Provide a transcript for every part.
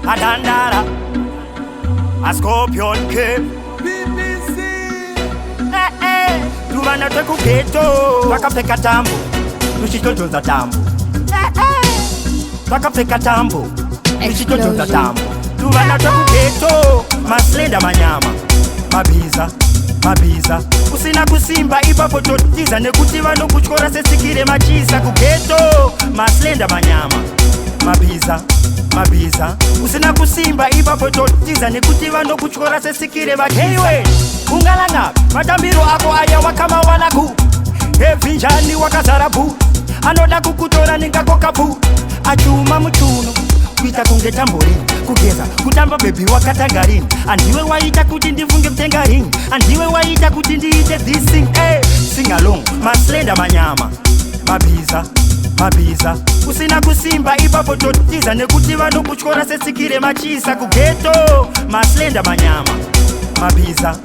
a Dhandara, a Scorpionkid. Tuvana twekugeto twakapfeka tambo tuchitotonza tambo twakapfeka tambo tuchitotonza tambo. Tuvana twekugeto maslender manyama mabiza usina kusimba ipapo totiza nekuti vanokutyora sesikire machisa kugeto maslender manyama mabiza usina kusimba ipapo totiza nekuti vanokutyora sesikire vacheiwe ungalanga matambiro ako aya wakama wanaku evinjani wakazara bhu anoda kukutora ningakokapu achuma muchuno kuita kunge tamborini kugeza kutamba bebi wakatangarini andiwe waita kuti ndifunge mtengarini andiwe waita kuti ndiite this thing sing along maslender manyama mabiza usina kusimba ipapo totiza nekuti vanokutyora sesikire machisa kugeto maslender manyama mabiza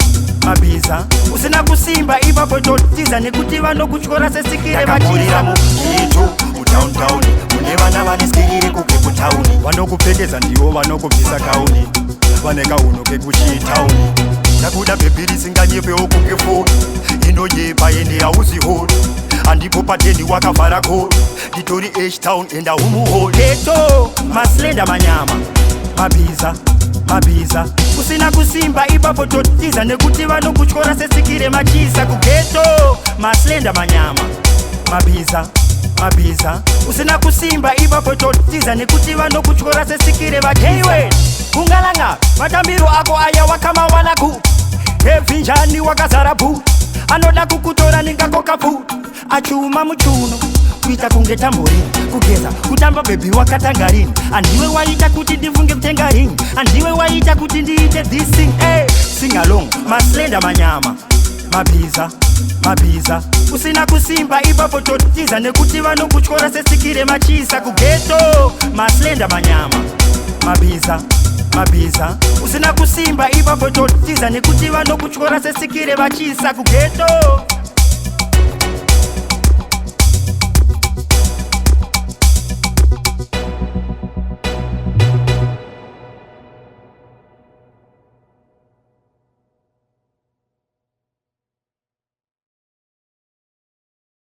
usina kusimba ipapo totiza nekuti vanokutyora sesikire machisa mukitu mutowntown mune vana vaneskirire kuke kutauni vanokupfekeza ndivo vanokubvisa kauni vane kauno kekuchitauni nakuda bhebhi risinganyepewo kunge foni inoyepa ende hauzihoni handipo pateni wakavhara koni nditori htown enda humuhoni geto maslender manyama mabiza usina kusimba ipapo totiza nekuti vanokutyora sesikire machisa kugeto maslender manyama mabiza usina kusimba ipapo totiza nekuti vanokutyora sesikire vacheiwe ungalanga matambiro ako aya wakama wanaku evinjani wakazara bhu anoda kukutora ningakokapu achuma muchuno kuita kunge tamborini kugeza kutamba bebi wakatangarini andiwe waita kuti ndifunge mtengarini andiwe waita kuti ndiite this thing sing along maslender manyama mabiza usina kusimba ipapo totiza nekuti vanokutyora sesikire machisa kugeto maslender manyama mabiza usina kusimba ipapo totiza nekuti vanokutyora sesikire machisa kugeto